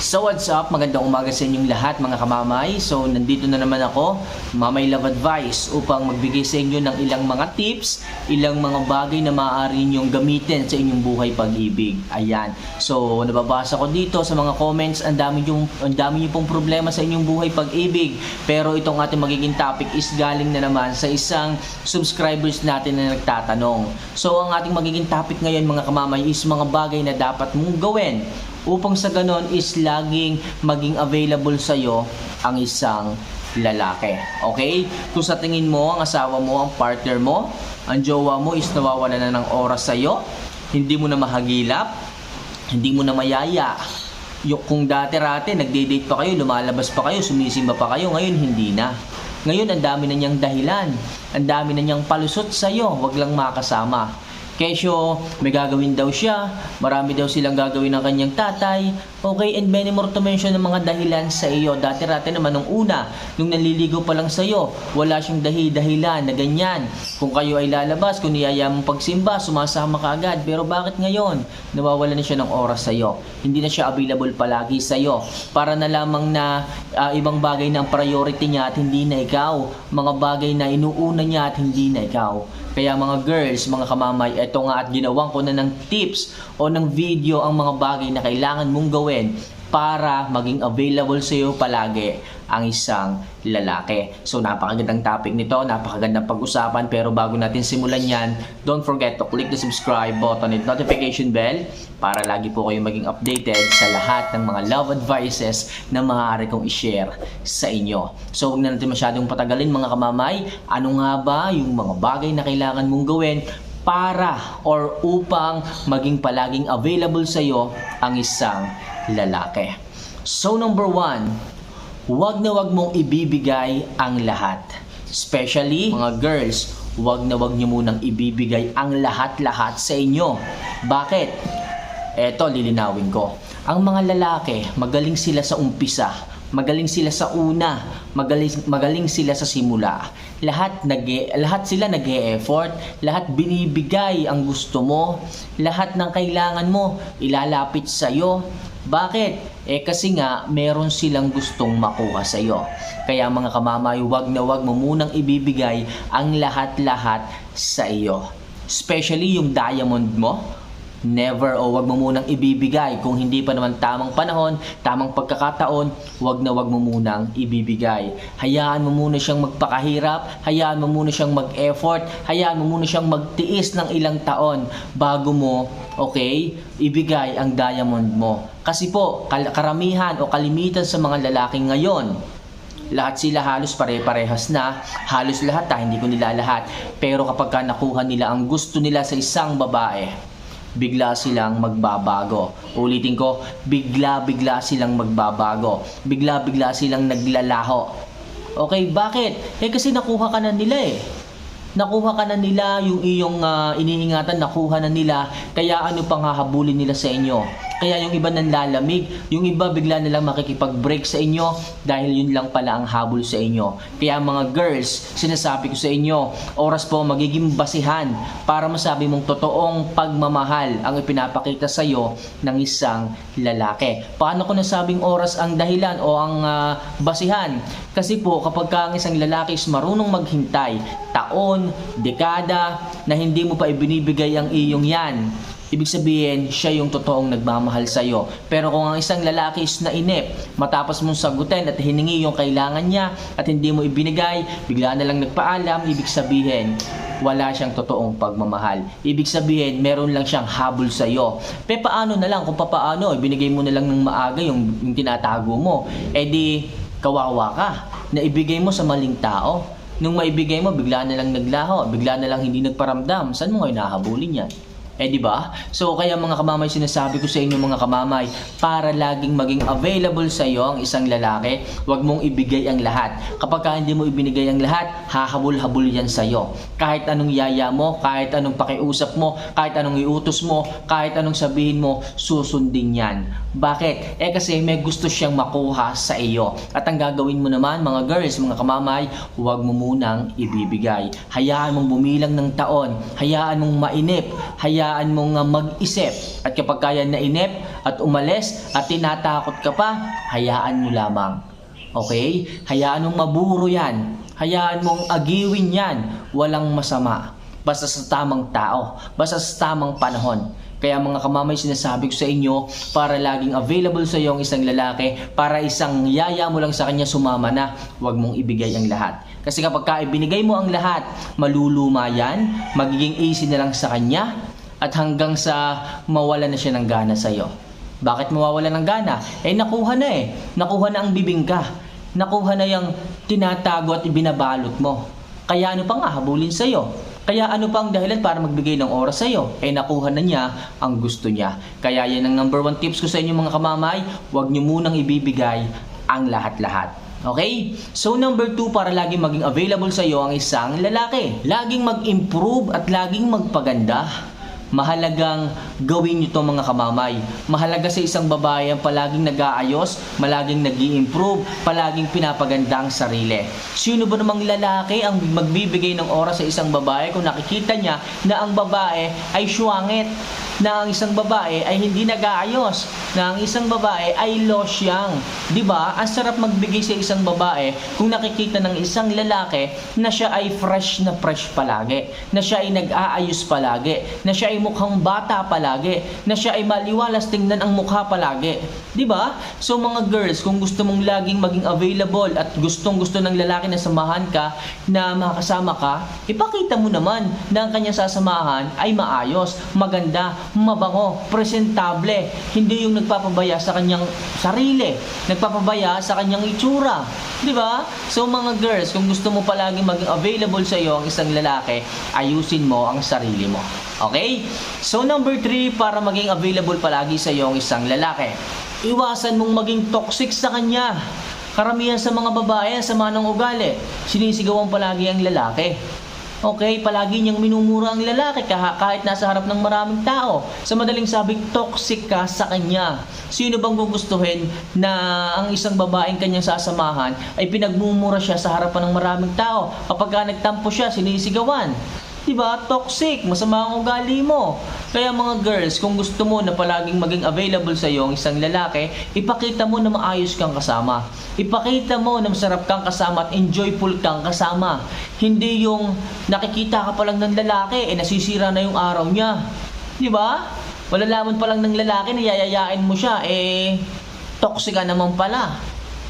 So what's up? Magandang umaga sa inyong lahat mga kamamay. So nandito na naman ako, Mamay Love Advice, upang magbigay sa inyo ng ilang mga tips, ilang mga bagay na maaari nyong gamitin sa inyong buhay pag-ibig. Ayan. So nababasa ko dito sa mga comments, ang dami niyo pong problema sa inyong buhay pag-ibig. Pero itong ating magiging topic is galing na naman sa isang subscribers natin na nagtatanong. So ang ating magiging topic ngayon mga kamamay is mga bagay na dapat mong gawin upang sa ganon is laging maging available sa'yo ang isang lalaki. Okay? Kung sa tingin mo, ang asawa mo, ang partner mo, ang jowa mo is nawawala na ng oras sa'yo, hindi mo na mahagilap, hindi mo na mayaya. Kung dati-rati, nagde-date pa kayo, lumalabas pa kayo, sumisimba pa kayo, ngayon hindi na. Ngayon, ang dami na niyang dahilan, ang dami na niyang palusot sa'yo, wag lang makasama. Kesyo, may gagawin daw siya, marami daw silang gagawin ng kanyang tatay, okay, and many more to mention ng mga dahilan sa iyo. Dati-rati naman nung una, nung naliligaw pa lang sa iyo, wala siyang dahilan na ganyan. Kung kayo ay lalabas, kung niyaya mong pagsimba, sumasama ka agad. Pero bakit ngayon? Nawawala na siya ng oras sa iyo. Hindi na siya available palagi sa iyo. Para na lamang na ibang bagay na ang priority niya at hindi na ikaw. Mga bagay na inuuna niya at hindi na ikaw. Kaya mga girls, mga kamamay, eto nga at ginawan ko na ng tips o ng video ang mga bagay na kailangan mong gawin para maging available sa iyo palagi ang isang lalaki. So napakagandang topic nito, napakagandang pag-usapan, pero bago natin simulan yan, don't forget to click the subscribe button and notification bell para lagi po kayo maging updated sa lahat ng mga love advices na maaari kong i-share sa inyo. So huwag na natin masyadong patagalin mga kamamay, ano nga ba yung mga bagay na kailangan mong gawin para or upang maging palaging available sa iyo ang isang lalaki. So number 1, huwag na huwag mong ibibigay ang lahat. Especially mga girls, huwag na huwag niyo munang ibibigay ang lahat-lahat sa inyo. Bakit? Eto, lilinawin ko. Ang mga lalaki, magaling sila sa umpisa. Magaling sila sa una, magaling sila sa simula. Lahat sila nag-e-effort, lahat binibigay ang gusto mo, lahat ng kailangan mo ilalapit sa iyo. Bakit? Kasi nga meron silang gustong makuha sa iyo. Kaya mga kamamay, wag na wag mo munang ibibigay ang lahat-lahat sa iyo. Especially yung diamond mo. Never o wag mo munang ibibigay kung hindi pa naman tamang panahon, tamang pagkakataon, wag na wag mo munang ibibigay. Hayaan mo muna siyang magpakahirap, hayaan mo muna siyang mag-effort, hayaan mo muna siyang magtiis ng ilang taon bago mo, okay, ibigay ang diamond mo. Kasi po, karamihan o kalimitan sa mga lalaki ngayon, lahat sila halos pare-parehas na, halos lahat hindi ko nila lahat. Pero kapag nakuha nila ang gusto nila sa isang babae, bigla silang magbabago. Ulitin ko, bigla silang magbabago. Bigla silang naglalaho. Okay, bakit? Kasi nakuha ka na nila Nakuha ka na nila yung iyong iniingatan, nakuha na nila. Kaya ano pang hahabulin nila sa inyo? Kaya yung iba nanlalamig, yung iba bigla na lang makikipag-break sa inyo dahil yun lang pala ang habol sa inyo. Kaya mga girls, sinasabi ko sa inyo, oras po magiging basihan para masabi mong totoong pagmamahal ang ipinapakita sa iyo ng isang lalaki. Paano ko nasabing oras ang dahilan o ang basihan? Kasi po kapag ang isang lalaki is marunong maghintay, taon, dekada, na hindi mo pa ibinibigay ang iyong yan, ibig sabihin, siya yung totoong nagmamahal sa'yo. Pero kung ang isang lalaki is nainip, matapos mong sagutin at hiningi yung kailangan niya at hindi mo ibinigay, bigla na lang nagpaalam, ibig sabihin, wala siyang totoong pagmamahal. Ibig sabihin, meron lang siyang habol sa'yo. Paano na lang, kung paano, ibinigay mo na lang ng maaga yung tinatago mo. Di, kawawa ka, na ibigay mo sa maling tao. Nung maibigay mo, bigla na lang naglaho, bigla na lang hindi nagparamdam. Saan mo ngayon nahabulin yan? Di ba? So kaya mga kamamay, sinasabi ko sa inyo mga kamamay, para laging maging available sa iyo ang isang lalaki, huwag mong ibigay ang lahat. Kapag hindi mo ibinigay ang lahat, hahabol-habol yan sa iyo. Kahit anong yaya mo, kahit anong pakiusap mo, kahit anong iutos mo, kahit anong sabihin mo, susundin yan. Bakit? Kasi may gusto siyang makuha sa iyo. At ang gagawin mo naman mga girls, mga kamamay, huwag mo munang ibibigay. Hayaan mong bumilang ng taon, hayaan mong mainip, hayaan mong mag-isip. At kapag kaya nainip at umalis at tinatakot ka pa, hayaan mo lamang. Okay? Hayaan mong maburo yan. Hayaan mong agiwin yan. Walang masama. Basta sa tamang tao. Basta sa tamang panahon. Kaya mga kamamay, sinasabi ko sa inyo, para laging available sa iyo ang isang lalaki, para isang yaya mo lang sa kanya, sumama na. Huwag mong ibigay ang lahat. Kasi kapag ibinigay mo ang lahat, maluluma yan, magiging easy na lang sa kanya, at hanggang sa mawala na siya ng gana sa iyo. Bakit mawawala ng gana? Nakuha na Nakuha na ang bibingka. Nakuha na yung tinatago at ibinabalot mo. Kaya ano pang habulin sa'yo? Kaya ano pang dahilan para magbigay ng oras sa'yo? Nakuha na niya ang gusto niya. Kaya yan ang number 1 tips ko sa inyo mga kamamay. Huwag niyo munang ibibigay ang lahat-lahat. Okay? So number 2, para laging maging available sa iyo ang isang lalaki. Laging mag-improve at laging magpaganda. Mahalagang gawin nyo ito mga kamamay. Mahalaga sa isang babae ang palaging nag-aayos, palaging nag-i-improve, palaging pinapaganda ang sarili. Sino ba namang lalaki ang magbibigay ng oras sa isang babae kung nakikita niya na ang babae ay syuangit, na ang isang babae ay hindi nag-aayos, na ang isang babae ay losyang. Diba? Ang sarap magbigay sa isang babae kung nakikita ng isang lalaki na siya ay fresh na fresh palagi, na siya ay nag-aayos palagi, na siya ay mukhang bata palagi, na siya ay maliwalas tingnan ang mukha palagi. Diba? So mga girls, kung gusto mong laging maging available at gustong-gusto ng lalaki na samahan ka, na makasama ka, ipakita mo naman na ang kanyang sasamahan ay maayos, maganda, mabango, presentable. Hindi yung nagpapabaya sa kanyang sarili, nagpapabaya sa kanyang itsura. Diba? So mga girls, kung gusto mo palaging maging available sa iyo ang isang lalaki, ayusin mo ang sarili mo. Okay? So number 3, para maging available palagi sa iyo ang isang lalaki, iwasan mong maging toxic sa kanya. Karamihan sa mga babae, sama ng ugali, sinisigawan palagi ang lalaki. Okay, palagi niyang minumura ang lalaki kahit nasa harap ng maraming tao. Sa madaling sabi, toxic ka sa kanya. Sino bang gugustuhin na ang isang babaeng kanyang sasamahan ay pinagmumura siya sa harapan ng maraming tao? Kapag nagtampo siya, sinisigawan. Diba? Toxic. Masama ang ugali mo. Kaya mga girls, kung gusto mo na palaging maging available sa iyo ang isang lalaki, ipakita mo na maayos kang kasama. Ipakita mo na masarap kang kasama at enjoyful kang kasama. Hindi yung nakikita ka pa lang ng lalaki, nasisira na yung araw niya. Diba? Malalaman pa lang ng lalaki na yayayain mo siya, toxic ka naman pala.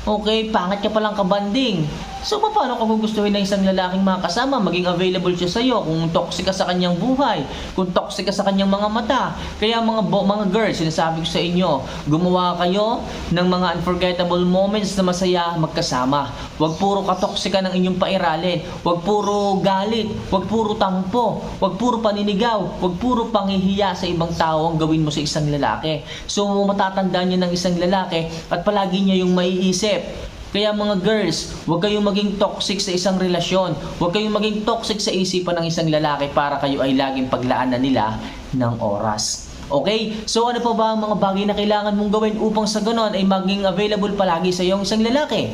Okay, pangit ka palang kabanding. So, paano ka gugustuhin ng isang lalaking makasama? Maging available siya sa iyo kung toxic ka sa kanyang buhay, kung toxic ka sa kanyang mga mata. Kaya mga girls, sinasabi ko sa inyo, gumawa kayo ng mga unforgettable moments na masaya magkasama. Huwag puro katoksika ng inyong pairalin. Huwag puro galit. Huwag puro tampo. Huwag puro paninigaw. Huwag puro panghihiya sa ibang tao ang gawin mo sa isang lalaki. So, matatandaan niyo ng isang lalaki at palagi niya yung maiisip. Kaya mga girls, huwag kayong maging toxic sa isang relasyon. Huwag kayong maging toxic sa isipan ng isang lalaki para kayo ay laging paglaanan nila ng oras. Okay? So ano pa ba ang mga bagay na kailangan mong gawin upang sa ganon ay maging available palagi sa iyong isang lalaki?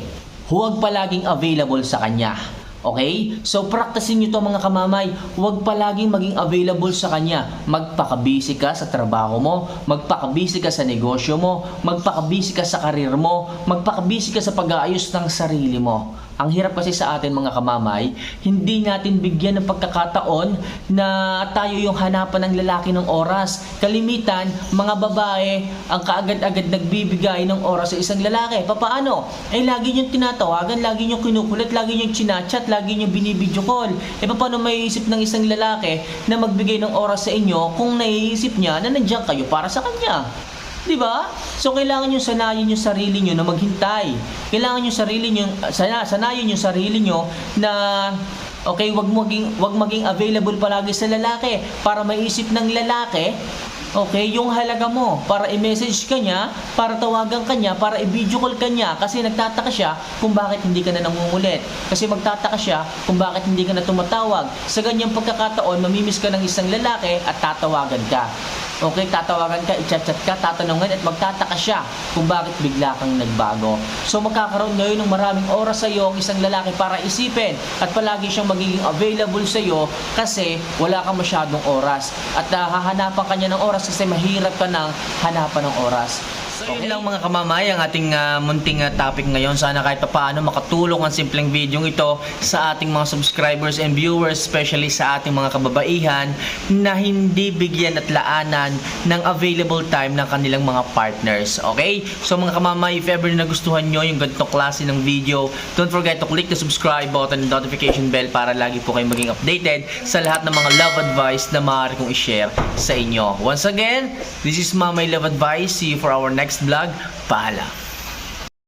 Huwag palaging available sa kanya. Okay? So, practicein nyo to mga kamamay. Huwag palaging maging available sa kanya. Magpaka-busy ka sa trabaho mo. Magpaka-busy ka sa negosyo mo. Magpaka-busy ka sa karir mo. Magpaka-busy ka sa pag-aayos ng sarili mo. Ang hirap kasi sa atin mga kamamay, hindi natin bigyan ng pagkakataon na tayo yung hanapan ng lalaki ng oras. Kalimitan, mga babae ang kaagad-agad nagbibigay ng oras sa isang lalaki. Papaano? Lagi niyong tinatawagan, lagi niyong kinukulit, lagi niyong chinachat, lagi niyong binibidyo call. Paano maiisip ng isang lalaki na magbigay ng oras sa inyo kung naiisip niya na nandiyan kayo para sa kanya? Diba? So kailangan nyo sanayin yung sarili nyo na maghintay. Kailangan nyo sanayin yung sarili nyo na okay, wag maging available palagi sa lalaki para maisip ng lalaki okay, yung halaga mo, para i-message ka niya, para tawagan ka niya, para i-video call ka niya, kasi nagtataka siya kung bakit hindi ka na nangungulit. Kasi magtataka siya kung bakit hindi ka na tumatawag. Sa ganyang pagkakataon, mamimiss ka ng isang lalaki at tatawagan ka. Okay, tatawagan ka, i-chat ka, tatanungin at magtataka siya kung bakit bigla kang nagbago. So magkakaroon ngayon ng maraming oras sa iyo ang isang lalaki para isipin at palagi siyang magiging available sa iyo kasi wala kang masyadong oras. At hahanapan ka niya ng oras kasi mahirap ka nang hanapan ng oras. So yun lang mga kamamay ang ating munting topic ngayon. Sana kahit paano makatulong ang simpleng video ito sa ating mga subscribers and viewers, especially sa ating mga kababaihan na hindi bigyan at laanan ng available time ng kanilang mga partners. Okay? So mga kamamay, if ever na nagustuhan nyo yung ganitong klase ng video, don't forget to click the subscribe button and notification bell para lagi po kayong maging updated sa lahat ng mga love advice na maaari kong i-share sa inyo. Once again, this is Mamay Love Advice. See you for our next vlog. Paalam.